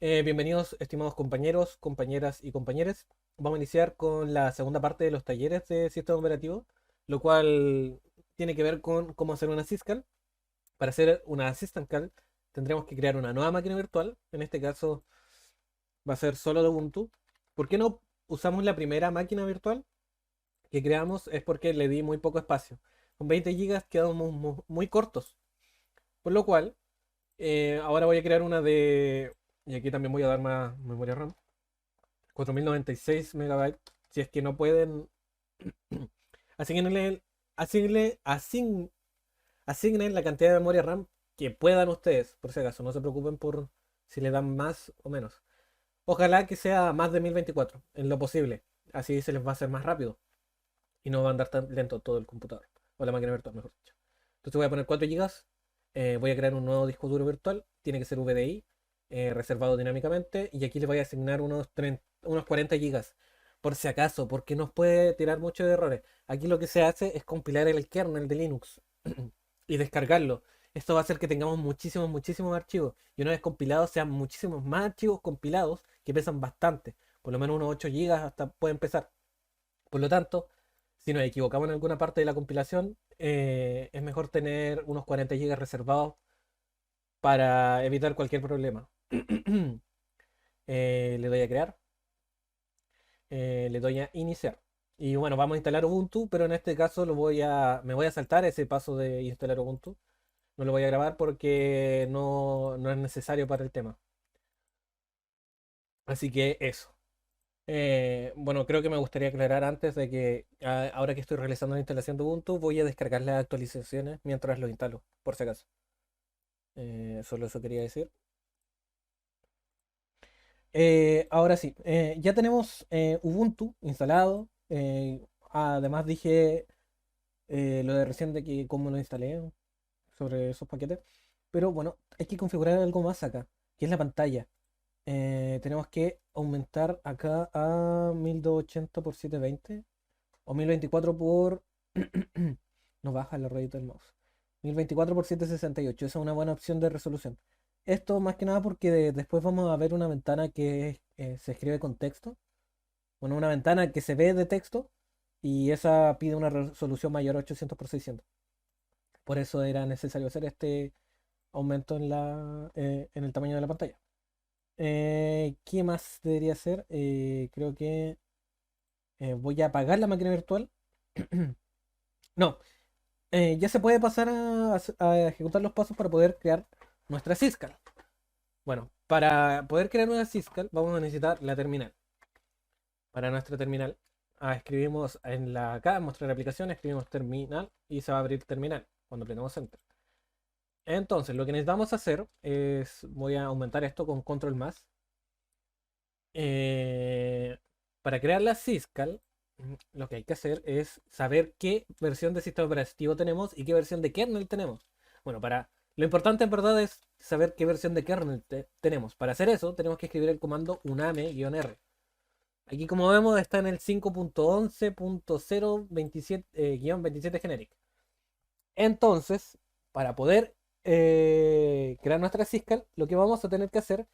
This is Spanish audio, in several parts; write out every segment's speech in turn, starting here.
Bienvenidos, estimados compañeros, compañeras y compañeres. Vamos a iniciar con la segunda parte de los talleres de sistema operativo, lo cual tiene que ver con cómo hacer una syscall. Para hacer una assistant call tendremos que crear una nueva máquina virtual. En este caso va a ser solo de Ubuntu. ¿Por qué no usamos la primera máquina virtual que creamos? Es porque le di muy poco espacio. Con 20 gigas quedamos muy cortos. Por lo cual, ahora voy a crear una de... Y aquí también voy a dar más memoria RAM. 4096 MB. Si es que no pueden, asignenle, asignenle, asignen la cantidad de memoria RAM que puedan ustedes, por si acaso. No se preocupen por si le dan más o menos. Ojalá que sea más de 1024 en lo posible. Así se les va a hacer más rápido y no va a andar tan lento todo el computador. O la máquina virtual, mejor dicho. Entonces voy a poner 4 gigas. Voy a crear un nuevo disco duro virtual. Tiene que ser VDI, reservado dinámicamente. Y aquí le voy a asignar unos 40 gigas. Por si acaso, porque nos puede tirar muchos errores. Aquí lo que se hace es compilar el kernel de Linux y descargarlo. Esto va a hacer que tengamos muchísimos archivos. Y una vez compilados, sean muchísimos más archivos compilados que pesan bastante. Por lo menos unos 8 gigas hasta puede empezar. Por lo tanto, si nos equivocamos en alguna parte de la compilación, es mejor tener unos 40 gigas reservados para evitar cualquier problema. Le doy a crear, le doy a iniciar. Y bueno, vamos a instalar Ubuntu, pero en este caso me voy a saltar ese paso de instalar Ubuntu. No lo voy a grabar porque no es necesario para el tema. Así que eso. Bueno, creo que me gustaría aclarar antes de que ahora que estoy realizando la instalación de Ubuntu, voy a descargar las actualizaciones mientras lo instalo, por si acaso. Solo eso quería decir. Ahora sí, ya tenemos Ubuntu instalado. Además dije lo de recién de que cómo lo instalé sobre esos paquetes. Pero bueno, hay que configurar algo más acá, que es la pantalla. Tenemos que aumentar acá a 1280 por 720 o 1024 por... No baja la ruedita del mouse. 1024 por 768. Esa es una buena opción de resolución. Esto más que nada porque después vamos a ver una ventana que se escribe con texto. Bueno, una ventana que se ve de texto y esa pide una resolución mayor a 800 por 600. Por eso era necesario hacer este aumento en el tamaño de la pantalla. ¿Qué más debería hacer? Creo que voy a apagar la máquina virtual. No, ya se puede pasar a ejecutar los pasos para poder crear nuestra syscall. Bueno, para poder crear una syscall vamos a necesitar la terminal. Para nuestra terminal, escribimos acá, en mostrar aplicación, escribimos terminal y se va a abrir terminal cuando apretamos enter. Entonces, lo que necesitamos hacer es, voy a aumentar esto con control más. Eh, para crear la syscall, lo que hay que hacer es saber qué versión de sistema operativo tenemos y qué versión de kernel tenemos. Bueno, lo importante en verdad es saber qué versión de kernel tenemos. Para hacer eso, tenemos que escribir el comando uname-r. Aquí, como vemos, está en el 5.11.027 generic. Entonces, para poder crear nuestra syscall, lo que vamos a tener que hacer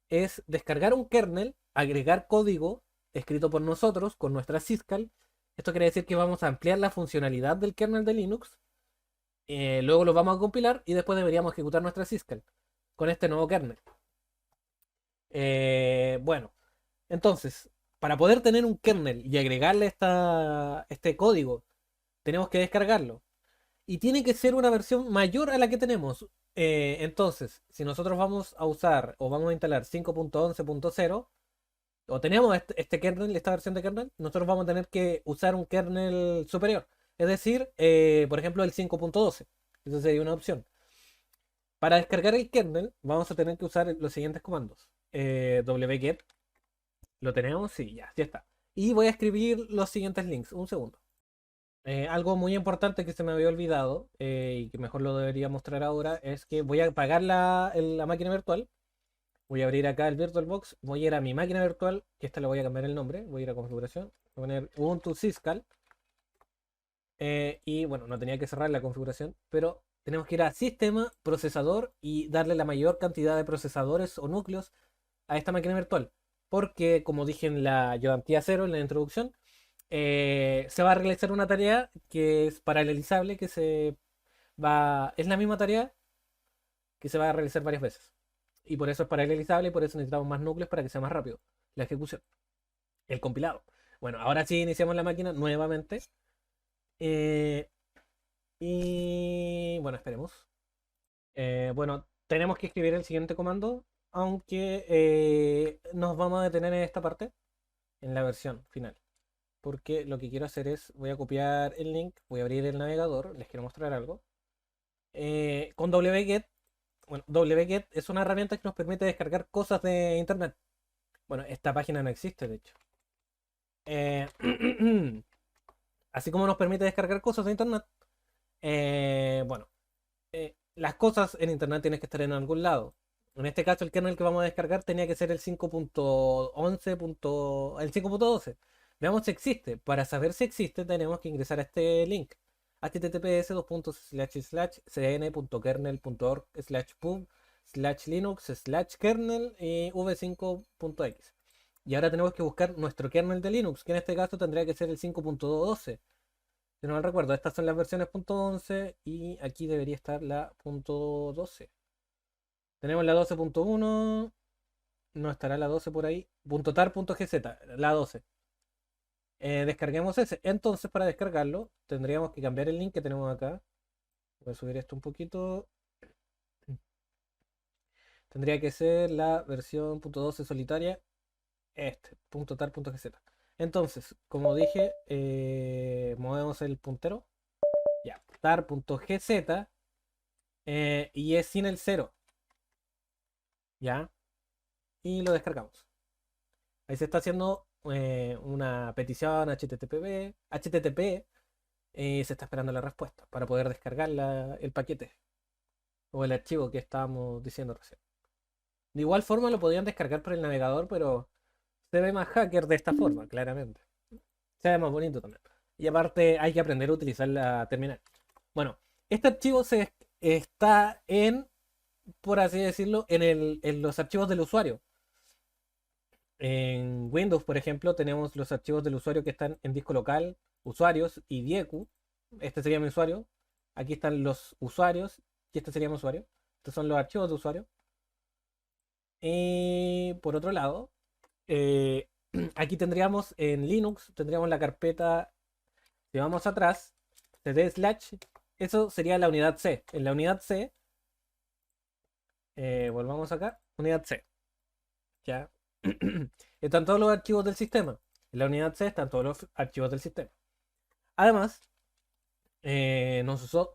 es descargar un kernel, agregar código escrito por nosotros con nuestra syscall. Esto quiere decir que vamos a ampliar la funcionalidad del kernel de Linux. Luego lo vamos a compilar y después deberíamos ejecutar nuestra syscall con este nuevo kernel. Bueno, entonces, para poder tener un kernel y agregarle este código, tenemos que descargarlo y tiene que ser una versión mayor a la que tenemos. Entonces, si nosotros vamos a usar o vamos a instalar 5.11.0 o tenemos este kernel, esta versión de kernel, nosotros vamos a tener que usar un kernel superior. Es decir, por ejemplo, el 5.12. Esa sería una opción. Para descargar el kernel, vamos a tener que usar los siguientes comandos. Wget, lo tenemos, sí, ya está. Y voy a escribir los siguientes links. Un segundo. Algo muy importante que se me había olvidado y que mejor lo debería mostrar ahora es que voy a apagar la máquina virtual. Voy a abrir acá el VirtualBox. Voy a ir a mi máquina virtual, que esta le voy a cambiar el nombre. Voy a ir a configuración. Voy a poner Ubuntu Syscall. Y bueno, no tenía que cerrar la configuración, pero tenemos que ir a sistema, procesador y darle la mayor cantidad de procesadores o núcleos a esta máquina virtual. Porque, como dije en la ayudantía cero, en la introducción, se va a realizar una tarea que es paralelizable, es la misma tarea que se va a realizar varias veces. Y por eso es paralelizable y por eso necesitamos más núcleos para que sea más rápido la ejecución, el compilado. Bueno, ahora sí iniciamos la máquina nuevamente. eh, y bueno, esperemos. Bueno, tenemos que escribir el siguiente comando, aunque nos vamos a detener en esta parte, en la versión final. Porque lo que quiero hacer es, voy a copiar el link, voy a abrir el navegador, les quiero mostrar algo. Con wget, bueno, wget es una herramienta que nos permite descargar cosas de internet. Bueno, esta página no existe, de hecho. Eh, Así como nos permite descargar cosas de internet, bueno, las cosas en internet tienen que estar en algún lado. En este caso, el kernel que vamos a descargar tenía que ser el 5.11. El 5.12. Veamos si existe. Para saber si existe, tenemos que ingresar a este link: https://cn.kernel.org/pub/linux/kernel y v5.x. Y ahora tenemos que buscar nuestro kernel de Linux, que en este caso tendría que ser el 5.12. Si no mal recuerdo, estas son las versiones .11 y aquí debería estar la .12. Tenemos la 12.1, no estará la 12 por ahí. .tar.gz, la 12. Descarguemos ese. Entonces, para descargarlo, tendríamos que cambiar el link que tenemos acá. Voy a subir esto un poquito. Tendría que ser la versión .12 solitaria, .tar.gz. Entonces, como dije, movemos el puntero. Ya, tar.gz, y es sin el cero. Ya, y lo descargamos. Ahí se está haciendo una petición HTTP, y se está esperando la respuesta para poder descargar el paquete o el archivo que estábamos diciendo recién. De igual forma lo podían descargar por el navegador, pero se ve más hacker de esta forma, claramente. Se ve más bonito también. Y aparte hay que aprender a utilizar la terminal. Bueno, este archivo está por así decirlo, en los archivos del usuario. En Windows, por ejemplo, tenemos los archivos del usuario que están en disco local, usuarios y diecu. Este sería mi usuario. Aquí están los usuarios y este sería mi usuario. Estos son los archivos de usuario. Y por otro lado, eh, aquí tendríamos en Linux, tendríamos la carpeta, si vamos atrás, cd slash, eso sería la unidad C. En la unidad C, volvamos acá, unidad C. ¿Ya? Están todos los archivos del sistema. En la unidad C están todos los archivos del sistema. Además,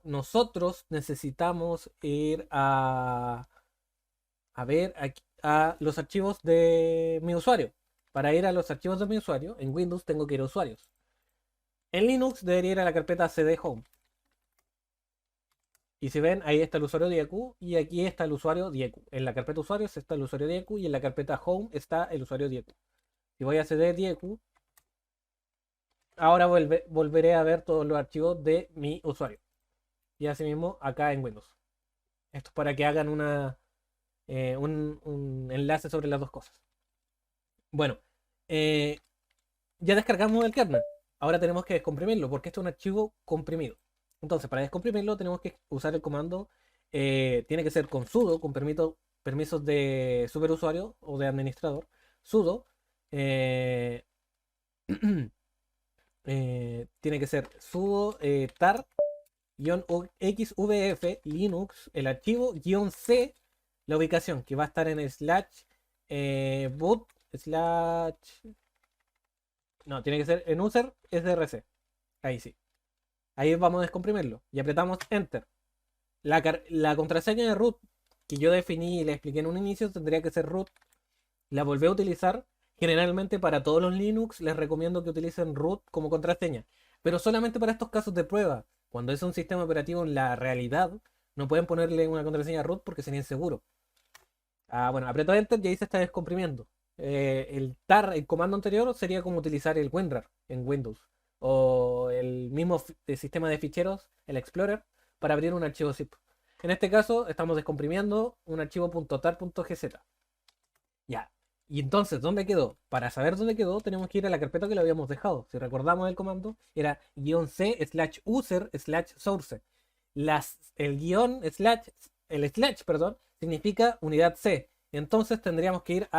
nosotros necesitamos ir a ver a los archivos de mi usuario. Para ir a los archivos de mi usuario, en Windows tengo que ir a usuarios. En Linux debería ir a la carpeta cd home. Y si ven, ahí está el usuario diecu y aquí está el usuario diecu. En la carpeta usuarios está el usuario diecu y en la carpeta home está el usuario diecu. Si voy a cd diecu, ahora volveré a ver todos los archivos de mi usuario. Y asimismo acá en Windows. Esto es para que hagan un enlace sobre las dos cosas. Bueno, eh, ya descargamos el kernel. Ahora tenemos que descomprimirlo porque esto es un archivo comprimido. Entonces, para descomprimirlo tenemos que usar el comando. Tiene que ser con sudo, con permisos de superusuario o de administrador. Sudo. eh, Tiene que ser sudo tar-xvf linux, el archivo -c, la ubicación que va a estar en slash boot slash. No, tiene que ser en user src. Ahí sí. Ahí vamos a descomprimirlo. Y apretamos enter. La contraseña de root que yo definí y le expliqué en un inicio tendría que ser root. La volví a utilizar. Generalmente para todos los Linux les recomiendo que utilicen root como contraseña. Pero solamente para estos casos de prueba. Cuando es un sistema operativo en la realidad, no pueden ponerle una contraseña root porque sería inseguro. Bueno, aprieto enter y ahí se está descomprimiendo. El comando anterior sería como utilizar el WinRAR en Windows. O el mismo sistema de ficheros, el Explorer, para abrir un archivo zip. En este caso, estamos descomprimiendo un archivo .tar.gz. Ya. Y entonces, ¿dónde quedó? Para saber dónde quedó, tenemos que ir a la carpeta que lo habíamos dejado. Si recordamos el comando, era -c/user/source. El guión slash, el slash, perdón, significa unidad C. Entonces tendríamos que ir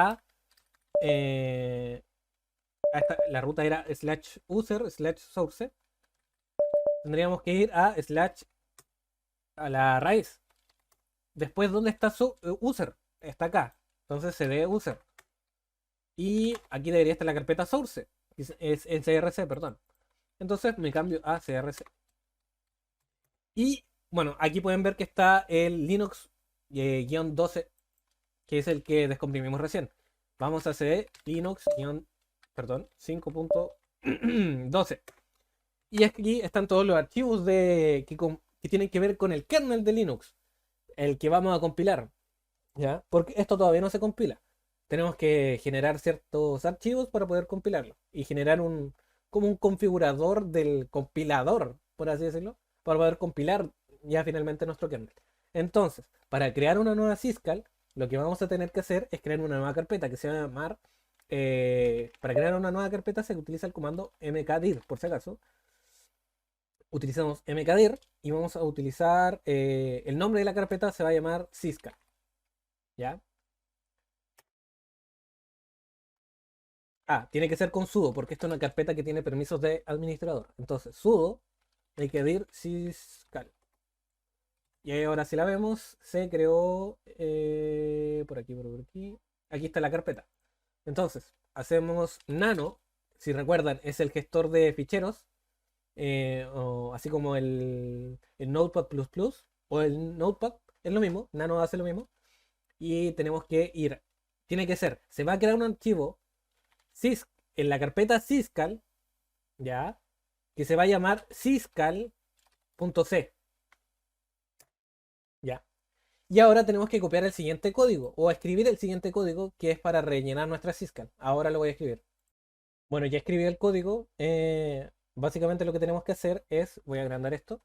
eh, la ruta era /user/source. Tendríamos que ir a slash a la raíz. Después, ¿dónde está su user? Está acá. Entonces cd user. Y aquí debería estar la carpeta source. Es en CRC, perdón. Entonces me cambio a CRC. Y bueno, aquí pueden ver que está el Linux-12, que es el que descomprimimos recién. Vamos a cd Linux-perdón, 5.12. Y aquí están todos los archivos que tienen que ver con el kernel de Linux, el que vamos a compilar. ¿Ya? Porque esto todavía no se compila. Tenemos que generar ciertos archivos para poder compilarlo. Y generar como un configurador del compilador, por así decirlo, para poder compilar ya finalmente nuestro kernel. Entonces, para crear una nueva syscall, lo que vamos a tener que hacer es crear una nueva carpeta que se va a llamar. Para crear una nueva carpeta se utiliza el comando mkdir, por si acaso. Utilizamos mkdir y vamos a utilizar el nombre de la carpeta se va a llamar syscall. ¿Ya? Ah, tiene que ser con sudo, porque esta es una carpeta que tiene permisos de administrador. Entonces, sudo, hay que decir syscall. Y ahí ahora si la vemos, se creó por aquí, por aquí. Aquí está la carpeta. Entonces, hacemos nano, si recuerdan, es el gestor de ficheros, así como el Notepad++ o el Notepad, es lo mismo, nano hace lo mismo. Y tenemos que ir, tiene que ser, se va a crear un archivo en la carpeta syscall, ya, que se va a llamar syscall.c, ya. Y ahora tenemos que copiar el siguiente código o escribir el siguiente código que es para rellenar nuestra syscall. Ahora lo voy a escribir. Bueno, ya escribí el código. Básicamente lo que tenemos que hacer es, voy a agrandar esto,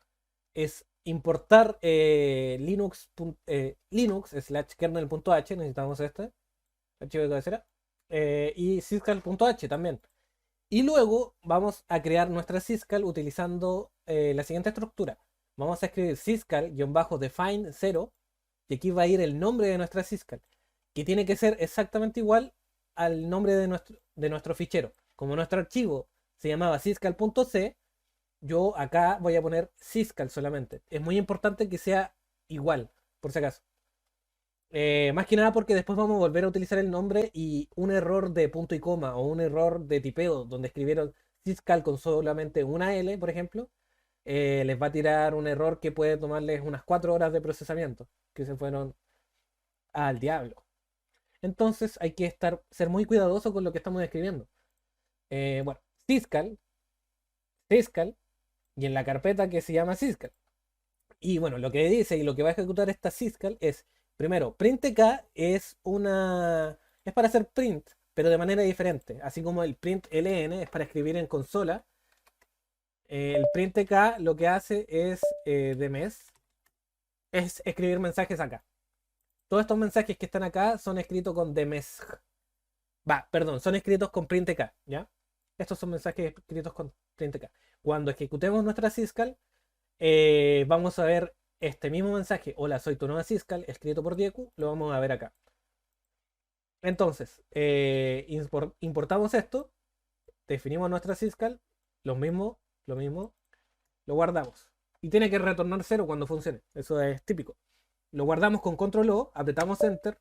es importar linux/kernel.h, necesitamos este archivo de cabecera, y syscall.h también. Y luego vamos a crear nuestra syscall utilizando la siguiente estructura. Vamos a escribir syscall-define 0 y aquí va a ir el nombre de nuestra syscall, que tiene que ser exactamente igual al nombre de nuestro fichero. Como nuestro archivo se llamaba syscall.c, yo acá voy a poner syscall solamente. Es muy importante que sea igual, por si acaso. Más que nada porque después vamos a volver a utilizar el nombre y un error de punto y coma o un error de tipeo donde escribieron syscall con solamente una L, por ejemplo, les va a tirar un error que puede tomarles unas 4 horas de procesamiento, que se fueron al diablo. Entonces hay que ser muy cuidadoso con lo que estamos escribiendo. Bueno, syscall, y en la carpeta que se llama syscall. Y bueno, lo que dice y lo que va a ejecutar esta syscall es, primero, printk es para hacer print, pero de manera diferente. Así como el println es para escribir en consola, el printk lo que hace es, es escribir mensajes acá. Todos estos mensajes que están acá son escritos con demesg. Perdón, son escritos con printk, ¿ya? Estos son mensajes escritos con printk. Cuando ejecutemos nuestra syscall, vamos a ver este mismo mensaje, hola, soy tu nueva syscall, escrito por Dieku, lo vamos a ver acá. Entonces, importamos esto, definimos nuestra syscall, lo mismo, lo guardamos. Y tiene que retornar 0 cuando funcione, eso es típico. Lo guardamos con control O, apretamos enter.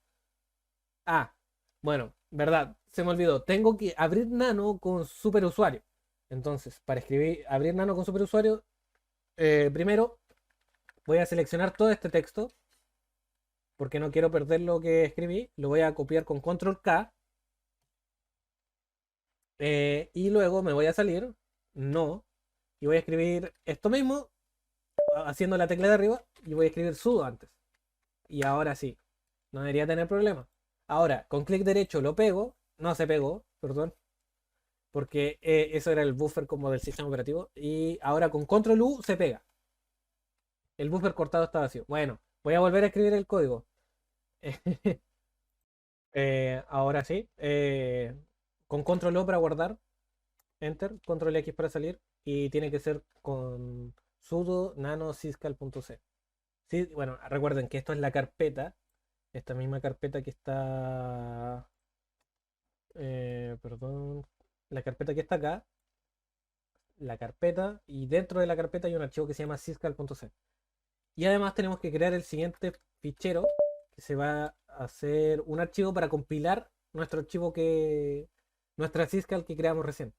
Ah, bueno, verdad, se me olvidó, tengo que abrir nano con superusuario. Entonces, para abrir nano con superusuario, primero voy a seleccionar todo este texto porque no quiero perder lo que escribí. Lo voy a copiar con control K. Y luego me voy a salir. No. Y voy a escribir esto mismo. Haciendo la tecla de arriba. Y voy a escribir sudo antes. Y ahora sí. No debería tener problema. Ahora, con clic derecho lo pego. No se pegó, perdón. Porque eso era el buffer como del sistema operativo. Y ahora con control U se pega. El buffer cortado está vacío. Bueno, voy a volver a escribir el código. Ahora sí. Con control O para guardar. Enter. Control X para salir. Y tiene que ser con sudo nano syscal.c. Sí, bueno, recuerden que esto es la carpeta. Esta misma carpeta que está. Perdón. La carpeta que está acá. La carpeta. Y dentro de la carpeta hay un archivo que se llama syscal.c. Y además tenemos que crear el siguiente fichero, que se va a hacer un archivo para compilar nuestro archivo nuestra syscall que creamos recién.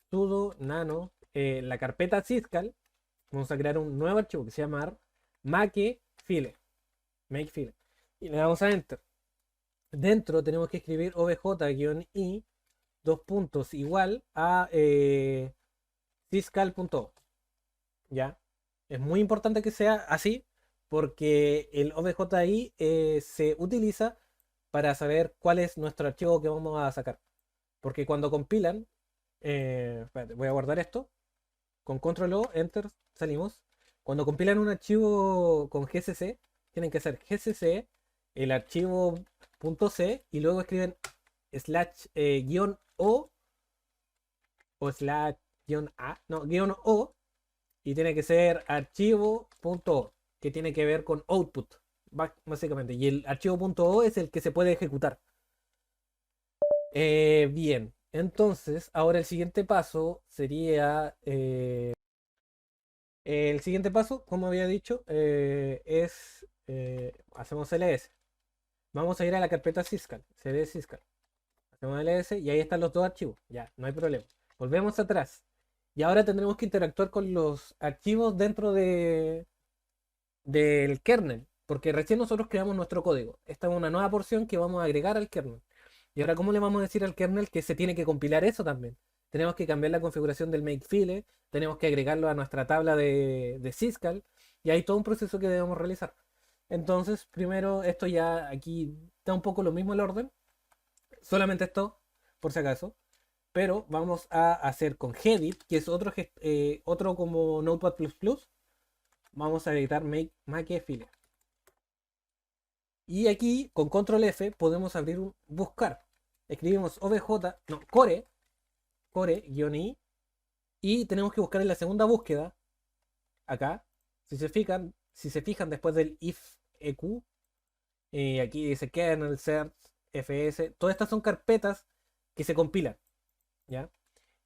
Sudo nano, la carpeta syscall, vamos a crear un nuevo archivo que se llama makefile. Makefile. Y le damos a enter. Dentro tenemos que escribir obj-i dos puntos igual a syscall.o. ¿Ya? Es muy importante que sea así porque el OBJI se utiliza para saber cuál es nuestro archivo que vamos a sacar. Porque cuando compilan, espérate, voy a guardar esto, con control O, enter, salimos. Cuando compilan un archivo con GCC, tienen que hacer GCC, el archivo .c y luego escriben slash guión o slash guión a, no, guión o y tiene que ser archivo.o, que tiene que ver con output, básicamente. Y el archivo.o es el que se puede ejecutar. Bien, entonces ahora el siguiente paso sería... el siguiente paso, como había dicho, es... hacemos ls. Vamos a ir a la carpeta syscall, cd syscall. Hacemos ls y ahí están los dos archivos. Ya, no hay problema. Volvemos atrás. Y ahora tendremos que interactuar con los archivos dentro del kernel, porque recién nosotros creamos nuestro código. Esta es una nueva porción que vamos a agregar al kernel. Y ahora, ¿cómo le vamos a decir al kernel que se tiene que compilar eso también? Tenemos que cambiar la configuración del makefile, tenemos que agregarlo a nuestra tabla de syscall, y hay todo un proceso que debemos realizar. Entonces, primero, esto ya aquí está un poco lo mismo el orden, solamente esto, por si acaso, pero vamos a hacer con Gedit, que es otro como Notepad++, vamos a editar makefile. Y aquí con control F podemos abrir un buscar. Escribimos obj, no, core-i y tenemos que buscar en la segunda búsqueda, acá, si se fijan después del if eq, aquí dice kernel, search, fs, todas estas son carpetas que se compilan, ¿ya?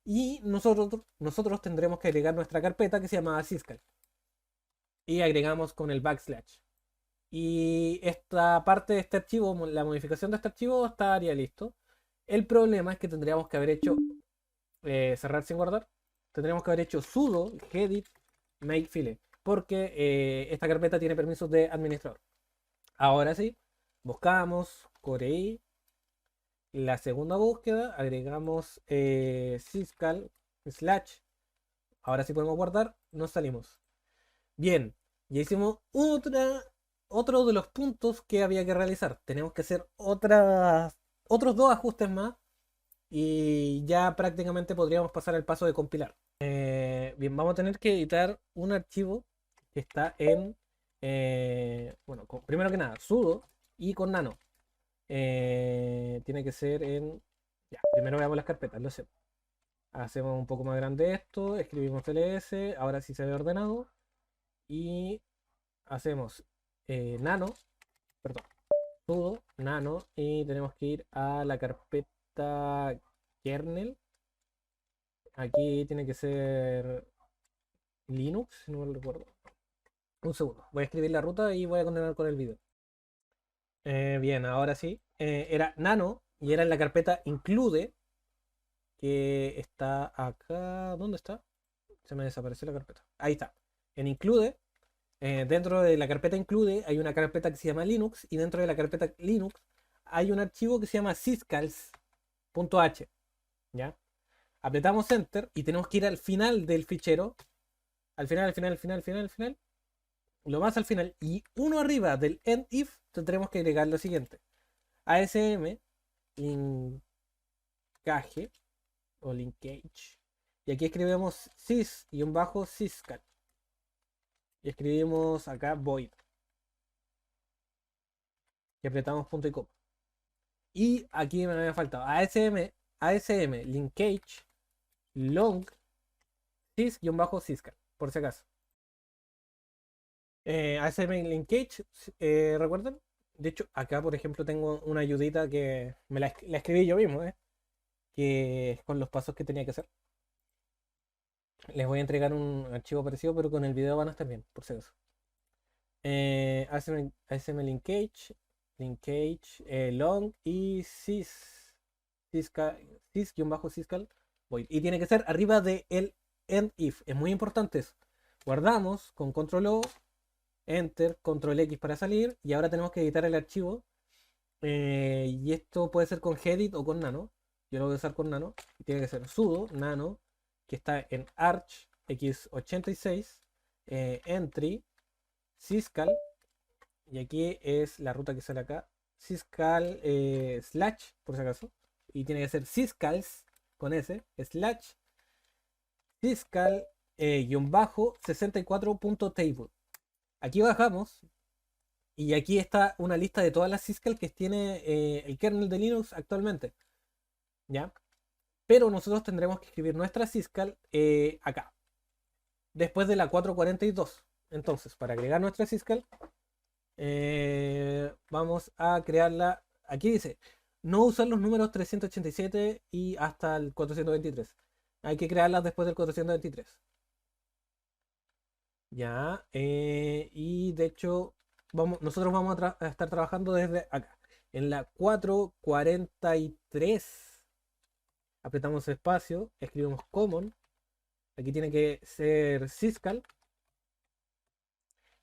Y nosotros tendremos que agregar nuestra carpeta que se llama syscall y agregamos con el backslash. Y esta parte de este archivo, la modificación de este archivo estaría listo. El problema es que tendríamos que haber hecho cerrar sin guardar. Tendríamos que haber hecho sudo gedit makefile. Porque esta carpeta tiene permisos de administrador. Ahora sí, buscamos corei. La segunda búsqueda, agregamos syscall slash. Ahora sí podemos guardar, nos salimos. Bien, ya hicimos otro de los puntos que había que realizar. Tenemos que hacer otros dos ajustes más y ya prácticamente podríamos pasar al paso de compilar. Bien, vamos a tener que editar un archivo que está en, bueno, primero que nada, sudo y con nano. Tiene que ser en, ya, primero veamos las carpetas, lo sé. Hacemos un poco más grande esto, escribimos ls, ahora sí se ve ordenado y hacemos nano, perdón, sudo nano y tenemos que ir a la carpeta kernel. Aquí tiene que ser Linux, si no me lo recuerdo. Un segundo, voy a escribir la ruta y voy a continuar con el video. Bien, ahora sí. Era nano y era en la carpeta include que está acá. ¿Dónde está? Se me desapareció la carpeta. Ahí está. En include, dentro de la carpeta include hay una carpeta que se llama Linux y dentro de la carpeta Linux hay un archivo que se llama syscalls.h. ¿Ya? Apretamos Enter y tenemos que ir al final del fichero. Al final, al final, al final, al final, al final. Lo más al final. Y uno arriba del end if tendremos que agregar lo siguiente. ASM linkage o linkage. Y aquí escribimos sys-syscal. Y escribimos acá void. Y apretamos punto y coma. Y aquí me había faltado ASM linkage long sys-syscal, por si acaso. ASM linkage, ¿recuerdan? De hecho, acá, por ejemplo, tengo una ayudita que la escribí yo mismo, que es con los pasos que tenía que hacer. Les voy a entregar un archivo parecido, pero con el video van a estar bien, por si acaso. ASM linkage, long y syscal, sys-syscal void. Y tiene que ser arriba de el end if. Es muy importante eso. Guardamos con control O, enter, control X para salir. Y ahora tenemos que editar el archivo. Y esto puede ser con Gedit o con Nano. Yo lo voy a usar con Nano. Y tiene que ser sudo nano, que está en arch x86 entry syscal. Y aquí es la ruta que sale acá. Syscal slash, por si acaso. Y tiene que ser syscals con S, slash syscal guión bajo 64.table. Aquí bajamos y aquí está una lista de todas las syscals que tiene el kernel de Linux actualmente. ¿Ya? Pero nosotros tendremos que escribir nuestra syscal acá, después de la 442. Entonces, para agregar nuestra syscal, vamos a crearla. Aquí dice, no usar los números 387 y hasta el 423. Hay que crearlas después del 423. Ya, y de hecho, nosotros vamos a estar trabajando desde acá. En la 443, apretamos espacio, escribimos common. Aquí tiene que ser syscal.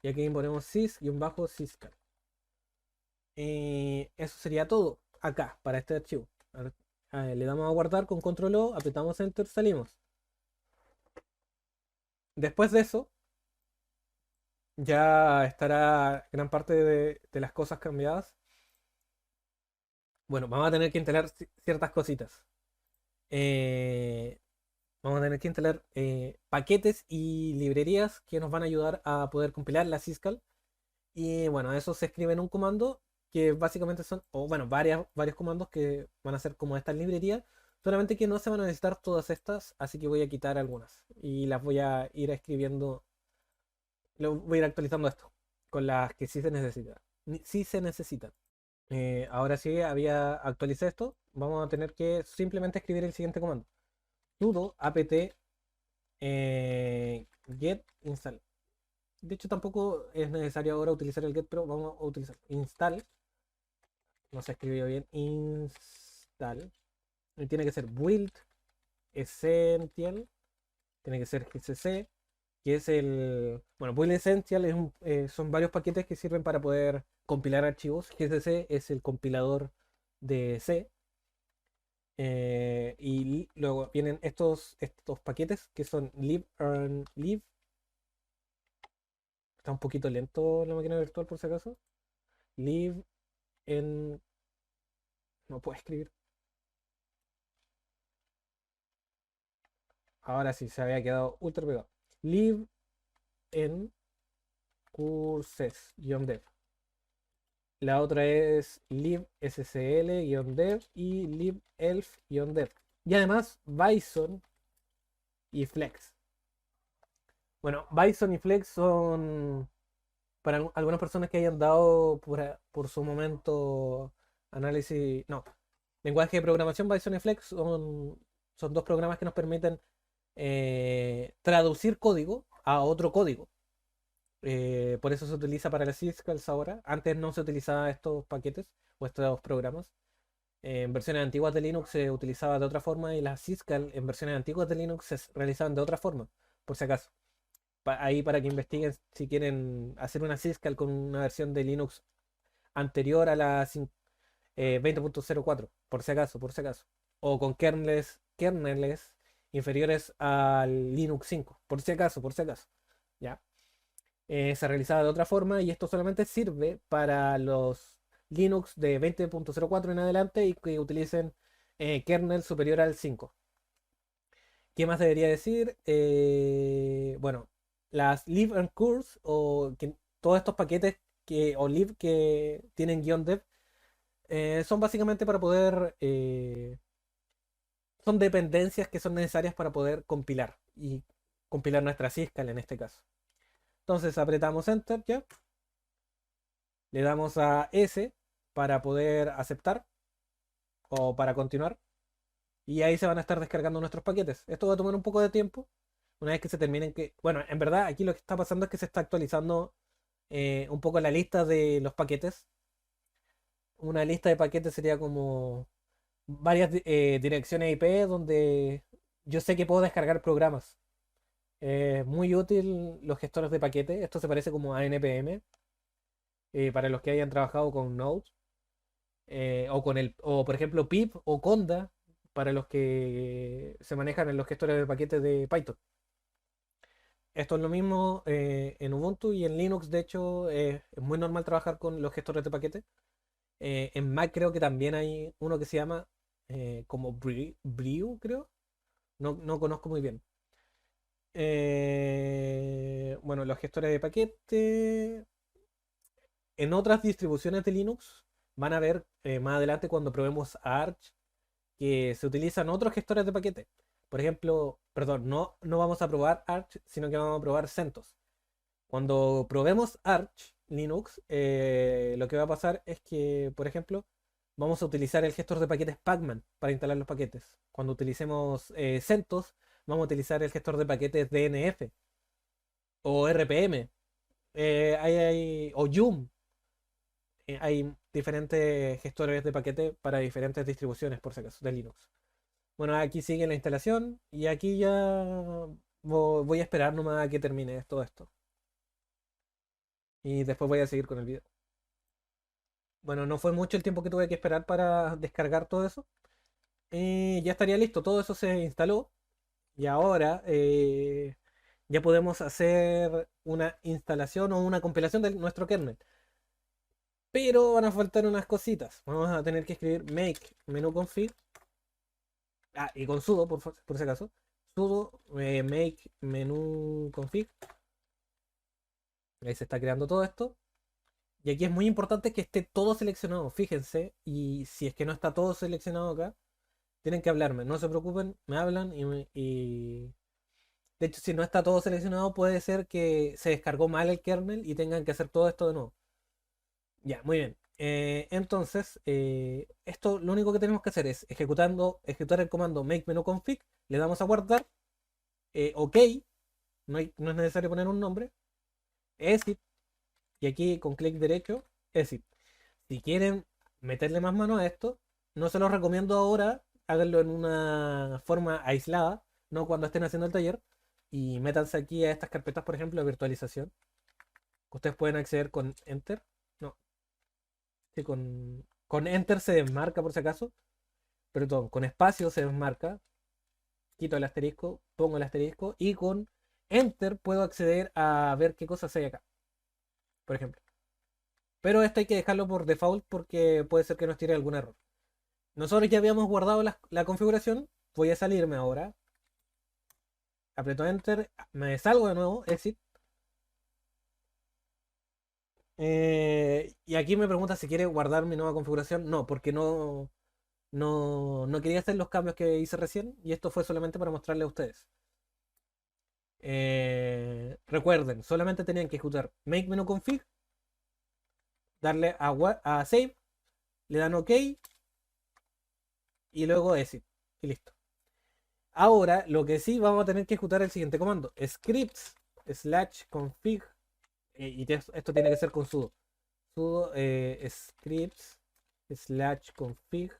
Y aquí ponemos sys-syscal. Eso sería todo acá para este archivo. Le damos a guardar con control O, apretamos enter, salimos. Después de eso, ya estará gran parte de las cosas cambiadas. Bueno, vamos a tener que instalar ciertas cositas. Eh, Vamos a tener que instalar paquetes y librerías que nos van a ayudar a poder compilar la syscal. Y bueno, eso se escribe en un comando que básicamente son, o bueno, varios comandos que van a ser como estas librerías, solamente que no se van a necesitar todas estas, así que voy a quitar algunas y las voy a ir escribiendo, voy a ir actualizando esto con las que sí se necesitan. Sí se necesitan. Ahora sí, había actualizado esto, vamos a tener que simplemente escribir el siguiente comando. Sudo apt get install. De hecho, tampoco es necesario ahora utilizar el get, pero vamos a utilizar install. No se escribió bien. Install. Y tiene que ser build essential. Tiene que ser gcc, que es el. Bueno, build essential son varios paquetes que sirven para poder compilar archivos. Gcc es el compilador de C. Y luego vienen estos paquetes que son lib, lib. Está un poquito lento la máquina virtual por si acaso. Lib en. No puedo escribir. Ahora sí, se había quedado ultra pegado. Live en courses-dev. La otra es libscl-dev y libelf-dev. Y además Bison y Flex. Bueno, Bison y Flex son para algunas personas que hayan dado por su momento análisis. No, lenguaje de programación Bison y Flex son dos programas que nos permiten traducir código a otro código. Por eso se utiliza para las syscalls ahora. Antes no se utilizaban estos paquetes o estos programas. En versiones antiguas de Linux se utilizaba de otra forma y las syscalls en versiones antiguas de Linux se realizaban de otra forma, por si acaso. Ahí para que investiguen si quieren hacer una syscall con una versión de Linux anterior a la 20.04, por si acaso, por si acaso. O con kernels inferiores al Linux 5, por si acaso, por si acaso. ¿Ya? Se realizaba de otra forma y esto solamente sirve para los Linux de 20.04 en adelante y que utilicen kernel superior al 5. ¿Qué más debería decir? Bueno, las lib and curse todos estos paquetes o lib que tienen guión dev Son básicamente para poder... son dependencias que son necesarias para poder compilar. Y compilar nuestra syscall en este caso. Entonces apretamos Enter ya. Le damos a S para poder aceptar o para continuar. Y ahí se van a estar descargando nuestros paquetes. Esto va a tomar un poco de tiempo. Una vez que se terminen que... Bueno, en verdad aquí lo que está pasando es que se está actualizando un poco la lista de los paquetes. Una lista de paquetes sería como varias direcciones IP donde yo sé que puedo descargar programas. Muy útil los gestores de paquetes. Esto se parece como a NPM para los que hayan trabajado con Node. O por ejemplo pip o conda para los que se manejan en los gestores de paquetes de Python. Esto es lo mismo en Ubuntu y en Linux, de hecho, es muy normal trabajar con los gestores de paquetes. En Mac creo que también hay uno que se llama como Brew, creo. No conozco muy bien. Bueno, los gestores de paquete. En otras distribuciones de Linux van a ver más adelante cuando probemos Arch que se utilizan otros gestores de paquete. Por ejemplo, perdón, no vamos a probar Arch, sino que vamos a probar CentOS. Cuando probemos Arch Linux, lo que va a pasar es que, por ejemplo, vamos a utilizar el gestor de paquetes Pacman para instalar los paquetes. Cuando utilicemos CentOS, vamos a utilizar el gestor de paquetes DNF o RPM o Yum. Hay diferentes gestores de paquete para diferentes distribuciones, por si acaso, de Linux. Bueno, aquí sigue la instalación y aquí ya voy a esperar nomás a que termine todo esto. Y después voy a seguir con el video. Bueno, no fue mucho el tiempo que tuve que esperar para descargar todo eso. Ya estaría listo, todo eso se instaló. Y ahora ya podemos hacer una instalación o una compilación de nuestro kernel. Pero van a faltar unas cositas. Vamos a tener que escribir make menu config. Ah, y con sudo, por si acaso. Sudo make menu config. Ahí se está creando todo esto. Y aquí es muy importante que esté todo seleccionado. Fíjense. Y si es que no está todo seleccionado acá, tienen que hablarme. No se preocupen, me hablan y... De hecho, si no está todo seleccionado, puede ser que se descargó mal el kernel y tengan que hacer todo esto de nuevo. Ya, muy bien. Entonces, esto lo único que tenemos que hacer es ejecutar el comando make menu config, le damos a guardar, OK, no es necesario poner un nombre, exit, y aquí con clic derecho, exit. Si quieren meterle más mano a esto, no se los recomiendo ahora, háganlo en una forma aislada, no cuando estén haciendo el taller, y métanse aquí a estas carpetas, por ejemplo, de virtualización. Ustedes pueden acceder con Enter. No, sí, con Enter se desmarca por si acaso. Perdón, con espacio se desmarca. Quito el asterisco, pongo el asterisco y con Enter puedo acceder a ver qué cosas hay acá, por ejemplo. Pero esto hay que dejarlo por default porque puede ser que nos tire algún error. Nosotros ya habíamos guardado la configuración. Voy a salirme ahora. Aprieto Enter, me salgo de nuevo, Exit. Y aquí me pregunta si quiere guardar mi nueva configuración. No, porque no quería hacer los cambios que hice recién y esto fue solamente para mostrarle a ustedes. Recuerden, solamente tenían que ejecutar make menu config, darle a save, le dan OK y luego exit y listo. Ahora lo que sí vamos a tener que ejecutar el siguiente comando: scripts / config y esto tiene que ser con sudo scripts / config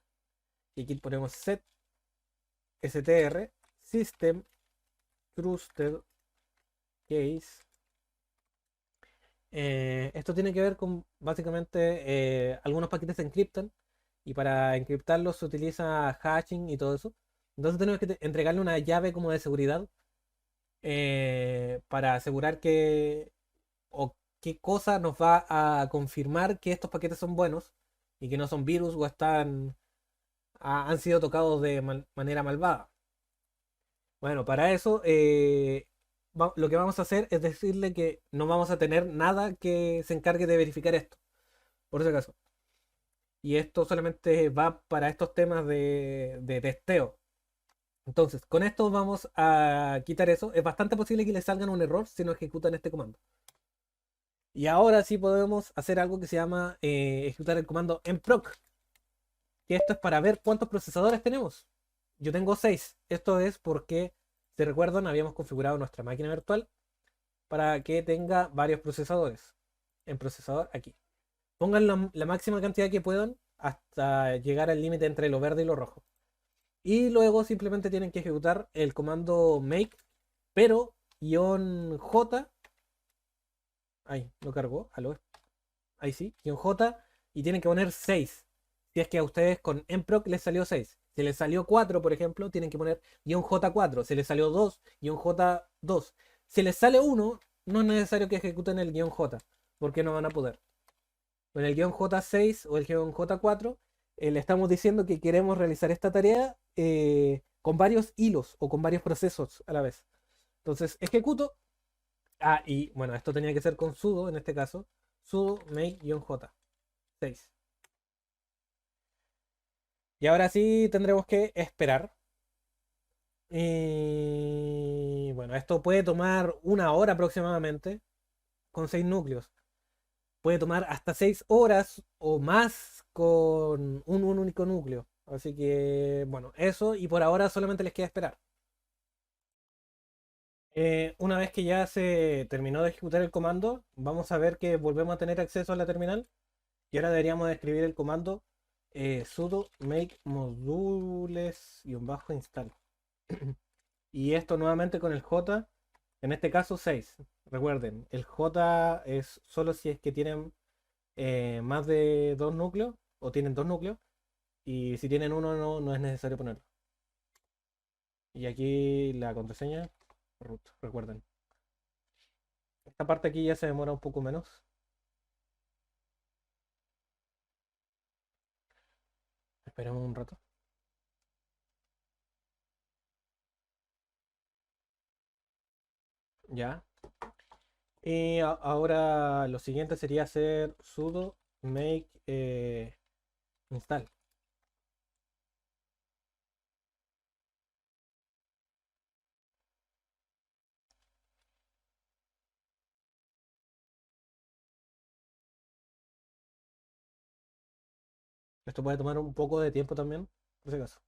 y aquí ponemos set str system trusted case. Esto tiene que ver con básicamente algunos paquetes se encriptan y para encriptarlos se utiliza hashing y todo eso. Entonces tenemos que entregarle una llave como de seguridad para asegurar que o qué cosa nos va a confirmar que estos paquetes son buenos y que no son virus o han sido tocados de manera malvada. Bueno, para eso lo que vamos a hacer es decirle que no vamos a tener nada que se encargue de verificar esto, por si acaso. y esto solamente va para estos temas de testeo. Entonces, con esto vamos a quitar eso. Es bastante posible que le salgan un error si no ejecutan este comando. Y ahora sí podemos hacer algo que se llama ejecutar el comando mproc, que esto es para ver cuántos procesadores tenemos. Yo tengo 6. Esto es porque, si recuerdan, habíamos configurado nuestra máquina virtual para que tenga varios procesadores. En procesador aquí. Pongan la máxima cantidad que puedan hasta llegar al límite entre lo verde y lo rojo. Y luego simplemente tienen que ejecutar el comando make, pero -j. Ahí, lo cargó. Aló. Ahí sí, -j. Y tienen que poner 6. Si es que a ustedes con mproc les salió 6. Si les salió 4, por ejemplo, tienen que poner -j4. Si les salió 2, -j2. Si les sale 1, no es necesario que ejecuten el -j, porque no van a poder. Con el -j6 o el -j4, le estamos diciendo que queremos realizar esta tarea con varios hilos o con varios procesos a la vez. Entonces ejecuto. Ah, y bueno, esto tenía que ser con sudo en este caso. Sudo make-j6. Y ahora sí tendremos que esperar. Y bueno, esto puede tomar una hora aproximadamente con 6 núcleos. Puede tomar hasta 6 horas o más con un único núcleo. Así que, bueno, eso y por ahora solamente les queda esperar. Una vez que ya se terminó de ejecutar el comando, vamos a ver que volvemos a tener acceso a la terminal y ahora deberíamos de escribir el comando sudo make modules-install. Y esto nuevamente con el J, en este caso 6. Recuerden, el J es solo si es que tienen más de dos núcleos o tienen dos núcleos. Y si tienen uno, no es necesario ponerlo. Y aquí la contraseña, root, recuerden. Esta parte aquí ya se demora un poco menos. Esperemos un rato. Ya. Y ahora lo siguiente sería hacer sudo make install. Esto puede tomar un poco de tiempo también, por si acaso.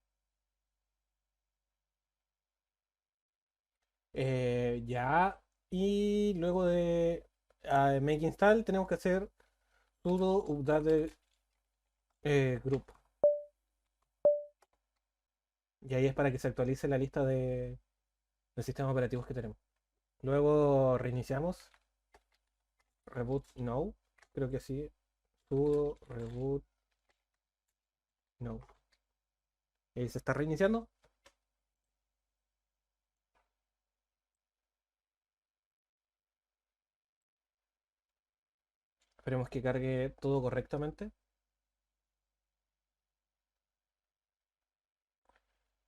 Ya. Y luego de make install tenemos que hacer sudo update group. Y ahí es para que se actualice la lista de sistemas operativos que tenemos. Luego reiniciamos. Reboot no. Creo que sí. Sudo reboot no. Se está reiniciando. Esperemos que cargue todo correctamente.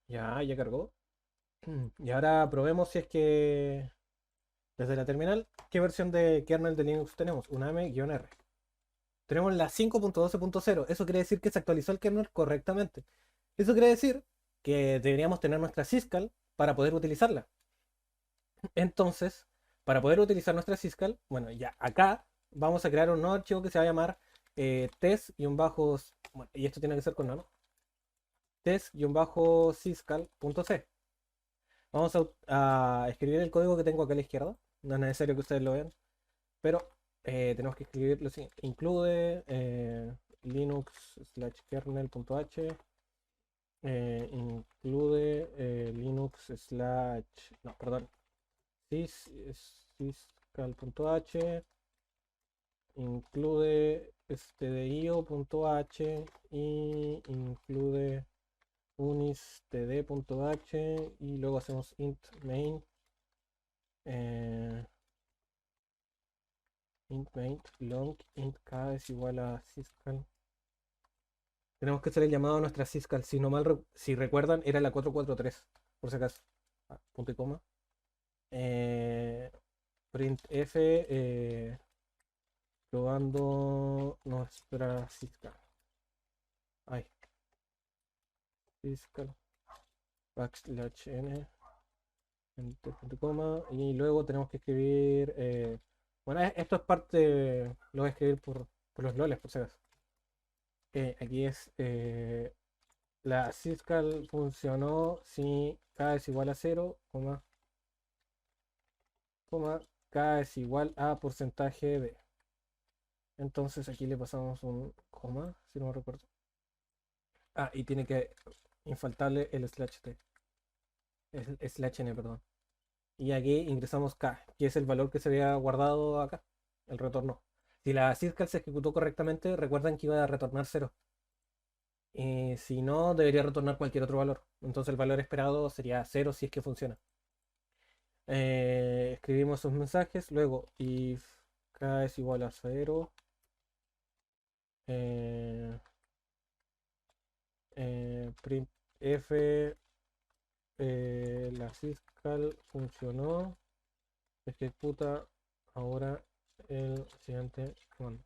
Ya cargó. Y ahora probemos si es que desde la terminal, ¿qué versión de kernel de Linux tenemos? Una M-R. Tenemos la 5.12.0. Eso quiere decir que se actualizó el kernel correctamente. Eso quiere decir que deberíamos tener nuestra syscall para poder utilizarla. Entonces, para poder utilizar nuestra syscall, bueno, ya acá vamos a crear un nuevo archivo que se va a llamar test y un bajo, bueno, y esto tiene que ser con nano, test-syscall.c. Vamos a escribir el código que tengo acá a la izquierda. No es necesario que ustedes lo vean, pero tenemos que escribir lo siguiente. Include linux/kernel.h, include linux slash, no, perdón, syscall.h, include stdio.h y include unistd.h y luego hacemos int main eh, int main long int k es igual a syscall. Tenemos que hacer el llamado a nuestra syscall. Si no si recuerdan, era la 443, por si acaso. Punto y coma. Printf probando nuestra syscall. fiscal backslash n enter punto coma y luego tenemos que escribir bueno, esto es parte, lo voy a escribir por los loles por si acaso. Aquí es la syscall funcionó si k es igual a 0, k es igual a porcentaje de. Entonces aquí le pasamos un coma, si no me recuerdo. Ah, y tiene que infaltable el slash t, el slash n, perdón. Y aquí ingresamos k, que es el valor que se había guardado acá, el retorno. Si la syscall se ejecutó correctamente, recuerden que iba a retornar 0. Y si no, debería retornar cualquier otro valor. Entonces el valor esperado sería 0 si es que funciona. Escribimos esos mensajes, luego if k es igual a 0, print f, la syscall funcionó, ejecuta ahora el siguiente comando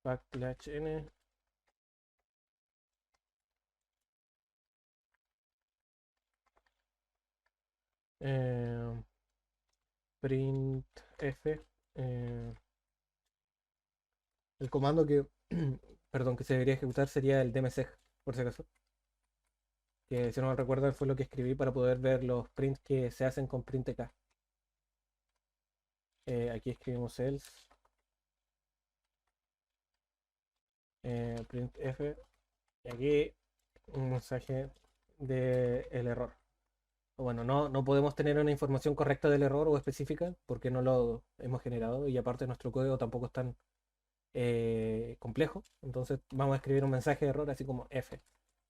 backslash n print f, el comando que perdón, que se debería ejecutar sería el dmseg, por si acaso, que si no me recuerdan fue lo que escribí para poder ver los prints que se hacen con printk. Aquí escribimos else printf y aquí un mensaje del error. Bueno, no podemos tener una información correcta del error o específica porque no lo hemos generado y aparte nuestro código tampoco es tan complejo. Entonces vamos a escribir un mensaje de error así como F.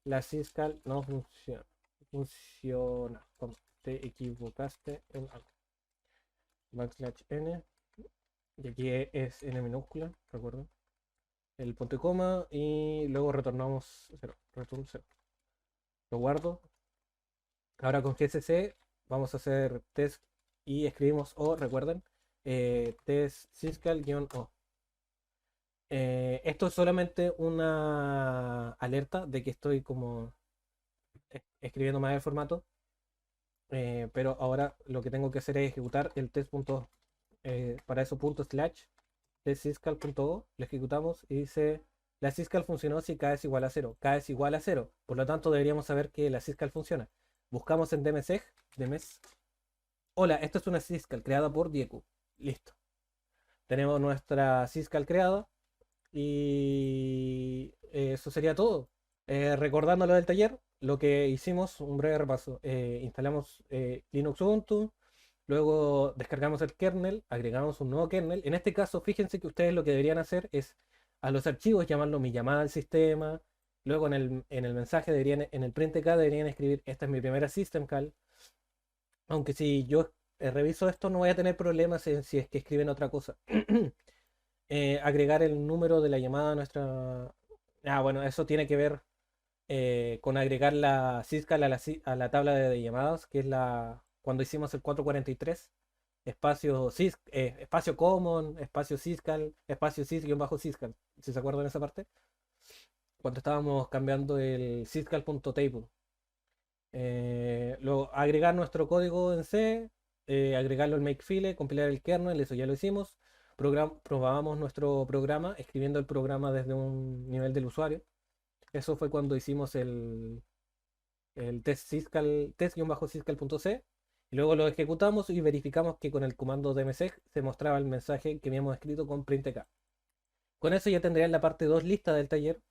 La syscall no funciona. Funciona. Te equivocaste en algo. Backslash n. Y aquí es n minúscula, recuerdo. El punto y coma y luego retornamos 0. Return 0. Lo guardo. Ahora con GCC vamos a hacer test y escribimos O, recuerden. Test syscall-O. Esto es solamente una alerta de que estoy como escribiendo mal el formato, pero ahora lo que tengo que hacer es ejecutar el test.o. Para eso punto slash testsyscall.o, lo ejecutamos y dice la syscall funcionó si k es igual a 0. K es igual a 0, por lo tanto deberíamos saber que la syscall funciona. Buscamos en dmseg, hola, esto es una syscall creada por Dieku. Listo. Tenemos nuestra syscall creada y eso sería todo. Recordando lo del taller, lo que hicimos, un breve repaso. Instalamos Linux Ubuntu, luego descargamos el kernel, agregamos un nuevo kernel. En este caso, fíjense que ustedes lo que deberían hacer es a los archivos llamarlo mi llamada al sistema. Luego en el mensaje deberían, en el printk deberían escribir, esta es mi primera system call. Aunque si yo reviso esto no voy a tener problemas en si es que escriben otra cosa. Agregar el número de la llamada a nuestra... Ah, bueno, eso tiene que ver con agregar la syscall a la tabla de llamadas, que es cuando hicimos el 443, espacio common, espacio syscall, espacio sys-syscall, si se acuerdan de esa parte, cuando estábamos cambiando el syscall.table. Luego agregar nuestro código en C, agregarlo al makefile, compilar el kernel, eso ya lo hicimos. Probábamos nuestro programa escribiendo el programa desde un nivel del usuario. Eso fue cuando hicimos el test syscall, test-syscall.c, y luego lo ejecutamos y verificamos que con el comando dmseg se mostraba el mensaje que habíamos escrito con printk. Con eso ya tendrían la parte 2 lista del taller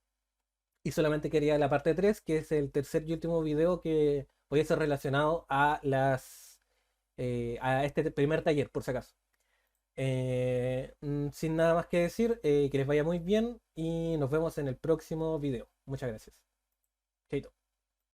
y solamente quería la parte 3, que es el tercer y último video que voy a ser relacionado a este primer taller, por si acaso. Sin nada más que decir, que les vaya muy bien y nos vemos en el próximo video. Muchas gracias. Chaito.